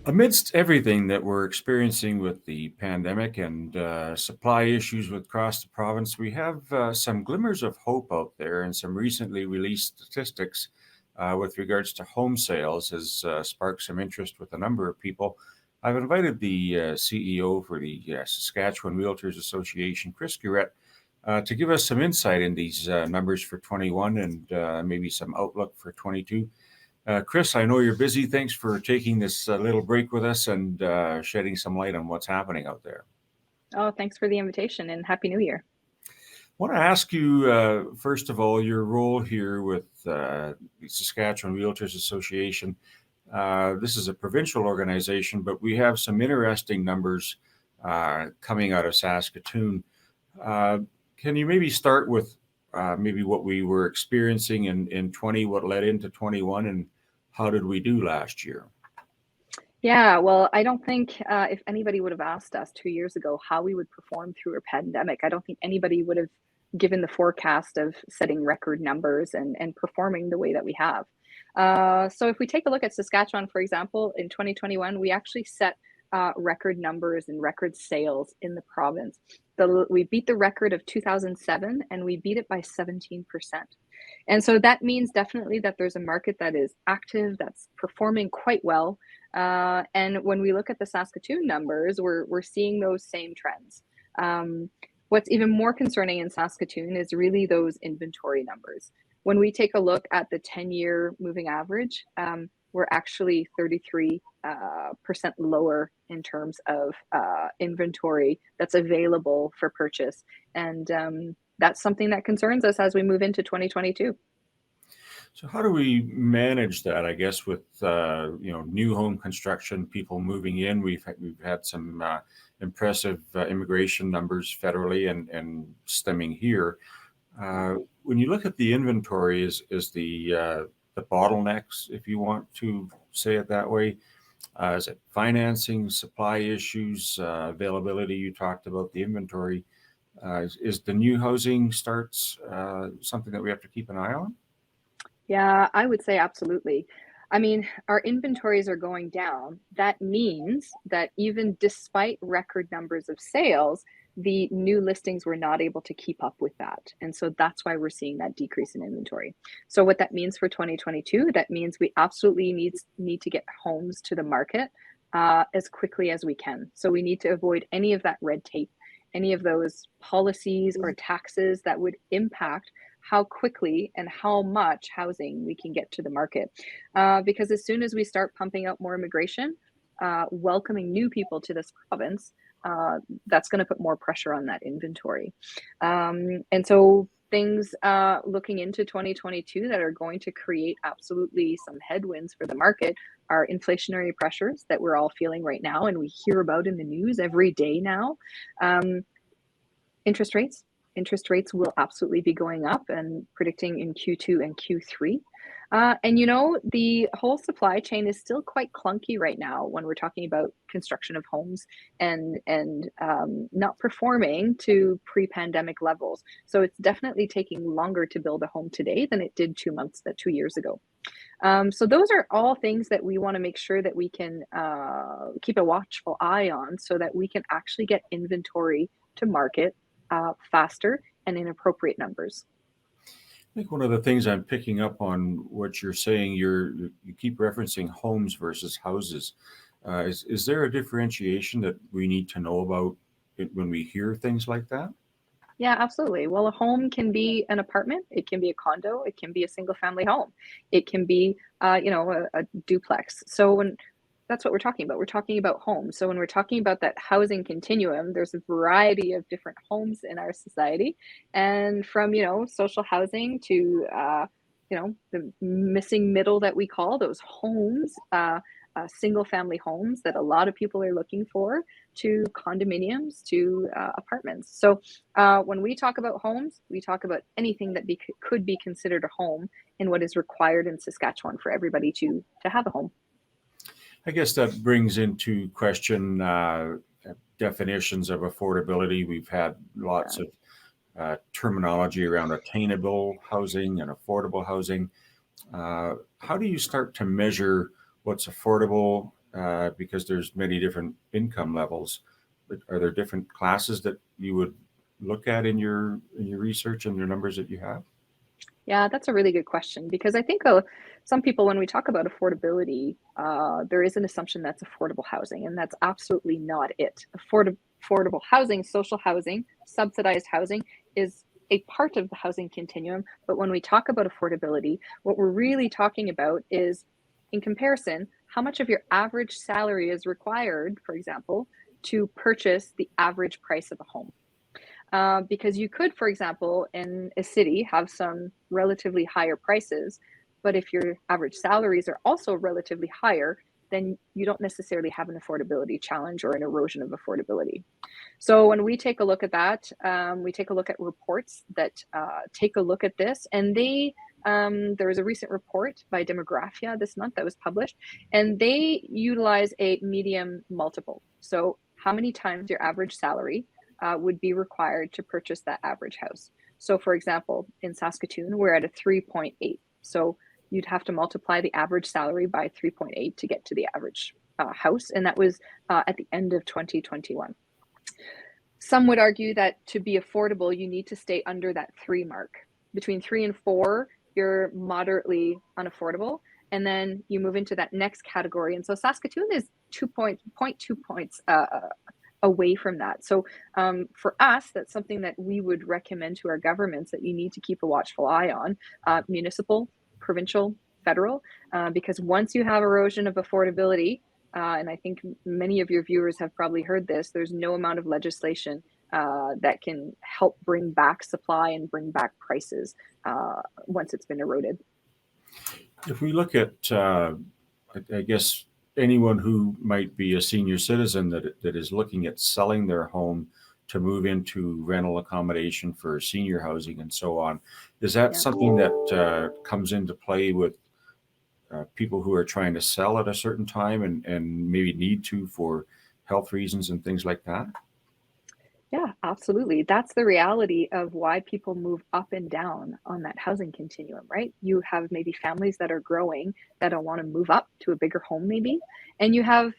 Amidst everything that we're experiencing with the pandemic and supply issues across the province, we have some glimmers of hope out there, and some recently released statistics with regards to home sales has sparked some interest with a number of people. I've invited the CEO for the Saskatchewan Realtors Association, Chris Guerette, to give us some insight in these numbers for 21 and maybe some outlook for 22. Chris, I know you're busy. Thanks for taking this little break with us and shedding some light on what's happening out there. Oh, thanks for the invitation and Happy New Year. I want to ask you, first of all, your role here with the Saskatchewan Realtors Association. This is a provincial organization, but we have some interesting numbers coming out of Saskatoon. Can you maybe start with maybe what we were experiencing in 20, what led into 21, and how did we do last year? Yeah, well, I don't think if anybody would have asked us 2 years ago how we would perform through a pandemic, I don't think anybody would have given the forecast of setting record numbers and performing the way that we have. So if we take a look at Saskatchewan, for example, in 2021, we actually set record numbers and record sales in the province. We beat the record of 2007 and we beat it by 17%. And so that means definitely that there's a market that is active, that's performing quite well. And when we look at the Saskatoon numbers, we're seeing those same trends. What's even more concerning in Saskatoon is really those inventory numbers. When we take a look at the 10-year moving average, we're actually 33% lower in terms of inventory that's available for purchase. And that's something that concerns us as we move into 2022. So how do we manage that? I guess with new home construction, people moving in, we've had some impressive immigration numbers federally and stemming here. When you look at the inventory, is the bottlenecks, if you want to say it that way, is it financing, supply issues, availability? You talked about the inventory. Is the new housing starts something that we have to keep an eye on? Yeah, I would say absolutely. I mean, our inventories are going down. That means that even despite record numbers of sales, the new listings were not able to keep up with that. And so that's why we're seeing that decrease in inventory. So what that means for 2022, that means we absolutely need to get homes to the market as quickly as we can. So we need to avoid any of that red tape, any of those policies or taxes that would impact how quickly and how much housing we can get to the market. Because as soon as we start pumping out more immigration, welcoming new people to this province, that's going to put more pressure on that inventory. And so things looking into 2022 that are going to create absolutely some headwinds for the market are inflationary pressures that we're all feeling right now and we hear about in the news every day now. Interest rates will absolutely be going up and predicting in Q2 and Q3. And the whole supply chain is still quite clunky right now when we're talking about construction of homes and not performing to pre-pandemic levels. So it's definitely taking longer to build a home today than it did 2 years ago. So those are all things that we want to make sure that we can keep a watchful eye on so that we can actually get inventory to market faster and in appropriate numbers. I think one of the things I'm picking up on what you're saying, you keep referencing homes versus houses. Is there a differentiation that we need to know about when we hear things like that? Yeah, absolutely. Well, a home can be an apartment, it can be a condo, it can be a single family home, it can be, a duplex. So that's what we're talking about. We're talking about homes. So when we're talking about that housing continuum, there's a variety of different homes in our society, and from social housing to the missing middle that we call those homes. Single family homes that a lot of people are looking for, to condominiums, to apartments. So when we talk about homes, we talk about anything that could be considered a home and what is required in Saskatchewan for everybody to have a home. I guess that brings into question definitions of affordability. We've had lots of terminology around attainable housing and affordable housing. How do you start to measure what's affordable because there's many different income levels. But are there different classes that you would look at in your research and your numbers that you have? Yeah, that's a really good question because I think some people, when we talk about affordability, there is an assumption that's affordable housing, and that's absolutely not it. Affordable housing, social housing, subsidized housing is a part of the housing continuum. But when we talk about affordability, what we're really talking about is, in comparison, how much of your average salary is required, for example, to purchase the average price of a home. Because you could, for example, in a city have some relatively higher prices, but if your average salaries are also relatively higher, then you don't necessarily have an affordability challenge or an erosion of affordability. So when we take a look at that, we take a look at reports that take a look at this, and there was a recent report by Demographia this month that was published, and they utilize a medium multiple. So how many times your average salary would be required to purchase that average house. So for example, in Saskatoon, we're at a 3.8. So you'd have to multiply the average salary by 3.8 to get to the average house. And that was at the end of 2021. Some would argue that to be affordable, you need to stay under that 3 mark. Between 3 and 4, you're moderately unaffordable. And then you move into that next category. And so Saskatoon is 2.2 points away from that. So for us, that's something that we would recommend to our governments that you need to keep a watchful eye on, municipal, provincial, federal, because once you have erosion of affordability, and I think many of your viewers have probably heard this, there's no amount of legislation that can help bring back supply and bring back prices once it's been eroded. If we look at, I guess, anyone who might be a senior citizen that is looking at selling their home to move into rental accommodation for senior housing and so on, is that Yeah. something that comes into play with people who are trying to sell at a certain time and maybe need to for health reasons and things like that? Yeah, absolutely. That's the reality of why people move up and down on that housing continuum, right? You have maybe families that are growing that don't want to move up to a bigger home, maybe. And you have,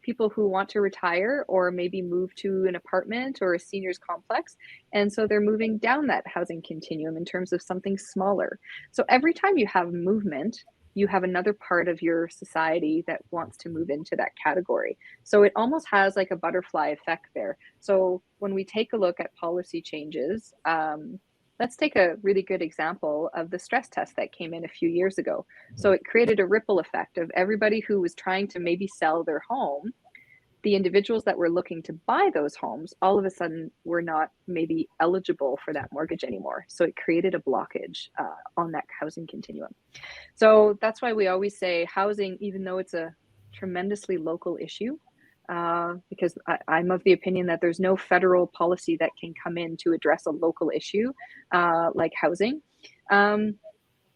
people who want to retire or maybe move to an apartment or a seniors complex. And so they're moving down that housing continuum in terms of something smaller. So every time you have movement, you have another part of your society that wants to move into that category. So it almost has like a butterfly effect there. So when we take a look at policy changes, let's take a really good example of the stress test that came in a few years ago. So it created a ripple effect of everybody who was trying to maybe sell their home. The individuals that were looking to buy those homes all of a sudden were not maybe eligible for that mortgage anymore. So it created a blockage on that housing continuum. So that's why we always say housing, even though it's a tremendously local issue, because I'm of the opinion that there's no federal policy that can come in to address a local issue like housing.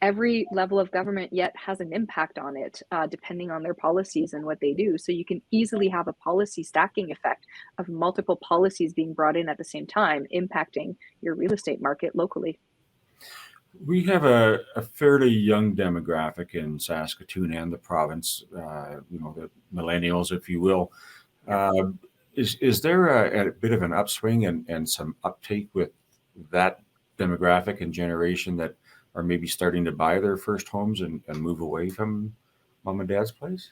Every level of government yet has an impact on it, depending on their policies and what they do. So you can easily have a policy stacking effect of multiple policies being brought in at the same time, impacting your real estate market locally. We have a fairly young demographic in Saskatoon and the province, the millennials, if you will. Yeah. Is there a bit of an upswing and some uptake with that demographic and generation that are maybe starting to buy their first homes and move away from mom and dad's place?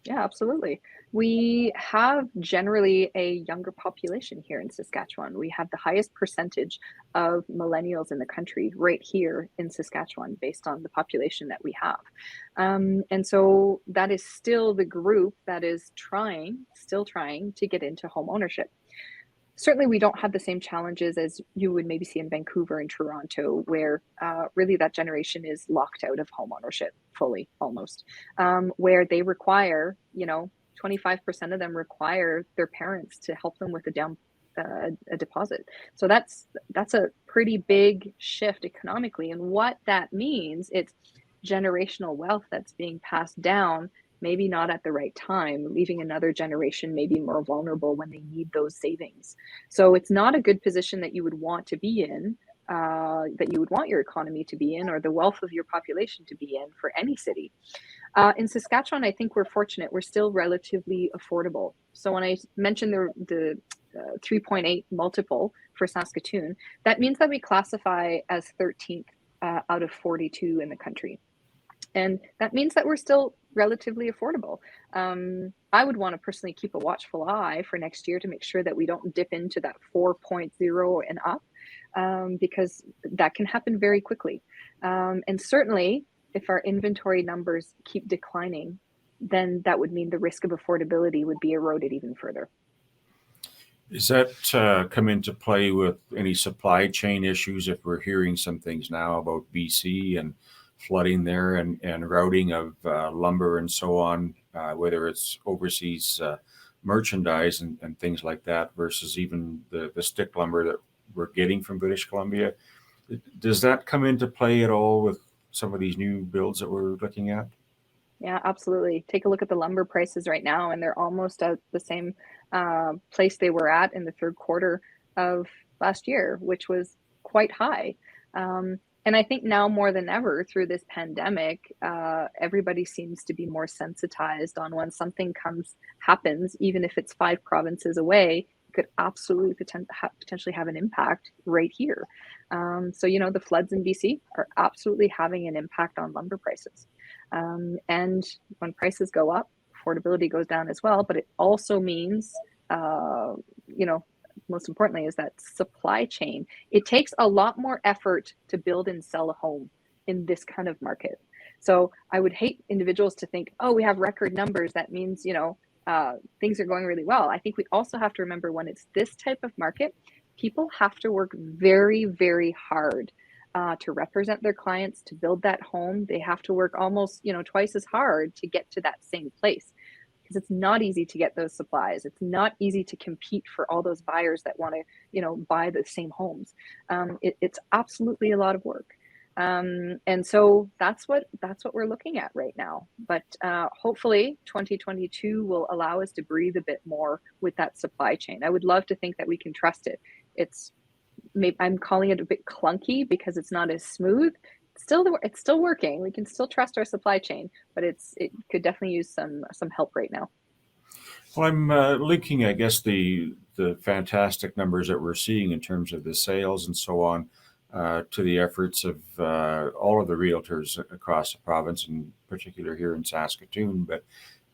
Yeah, absolutely. We have generally a younger population here in Saskatchewan. We have the highest percentage of millennials in the country right here in Saskatchewan based on the population that we have. And so that is still the group that is still trying to get into home ownership. Certainly, we don't have the same challenges as you would maybe see in Vancouver and Toronto, where really that generation is locked out of home ownership fully, almost, where they require, 25% of them require their parents to help them with a deposit. So that's a pretty big shift economically, and what that means, it's generational wealth that's being passed down, maybe not at the right time, leaving another generation maybe more vulnerable when they need those savings. So it's not a good position that you would want to be in, that you would want your economy to be in, or the wealth of your population to be in for any city. In Saskatchewan, I think we're fortunate. We're still relatively affordable. So when I mentioned the 3.8 multiple for Saskatoon, that means that we classify as 13th out of 42 in the country. And that means that we're still relatively affordable. I would want to personally keep a watchful eye for next year to make sure that we don't dip into that 4.0 and up, because that can happen very quickly. And certainly, if our inventory numbers keep declining, then that would mean the risk of affordability would be eroded even further. Does that come into play with any supply chain issues? If we're hearing some things now about BC and flooding there and routing of lumber and so on, whether it's overseas merchandise and things like that versus even the stick lumber that we're getting from British Columbia. Does that come into play at all with some of these new builds that we're looking at? Yeah, absolutely. Take a look at the lumber prices right now, and they're almost at the same place they were at in the third quarter of last year, which was quite high. And I think now more than ever through this pandemic, everybody seems to be more sensitized on when something happens, even if it's 5 provinces away, it could absolutely potentially have an impact right here. So, the floods in BC are absolutely having an impact on lumber prices. And when prices go up, affordability goes down as well. But it also means, most importantly, is that supply chain. It takes a lot more effort to build and sell a home in this kind of market. So I would hate individuals to think, oh, we have record numbers. That means, things are going really well. I think we also have to remember when it's this type of market, people have to work very, very hard to represent their clients, to build that home. They have to work almost, twice as hard to get to that same place, because it's not easy to get those supplies. It's not easy to compete for all those buyers that want to, buy the same homes. It's absolutely a lot of work. And so that's what we're looking at right now. But hopefully 2022 will allow us to breathe a bit more with that supply chain. I would love to think that we can trust it. I'm calling it a bit clunky because it's not as smooth. It's still working. We can still trust our supply chain, but it could definitely use some help right now. Well, I'm linking, I guess, the fantastic numbers that we're seeing in terms of the sales and so on to the efforts of all of the realtors across the province, in particular here in Saskatoon. But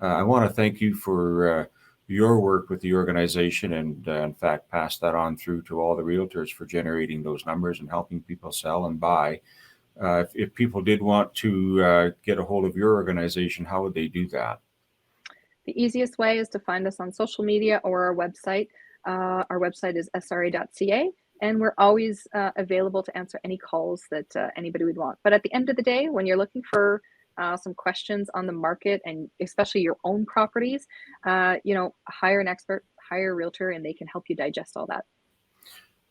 I want to thank you for your work with the organization and, in fact, pass that on through to all the realtors for generating those numbers and helping people sell and buy. If people did want to get a hold of your organization, how would they do that? The easiest way is to find us on social media or our website. Our website is sra.ca, and we're always available to answer any calls that anybody would want. But at the end of the day, when you're looking for some questions on the market and especially your own properties, hire an expert, hire a realtor, and they can help you digest all that.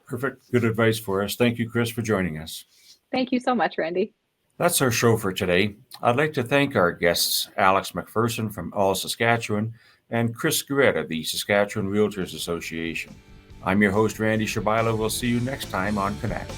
Perfect. Good advice for us. Thank you, Chris, for joining us. Thank you so much, Randy. That's our show for today. I'd like to thank our guests, Alex McPherson from All Saskatchewan and Chris Garrett of the Saskatchewan Realtors Association. I'm your host, Randy Shabila. We'll see you next time on Connect.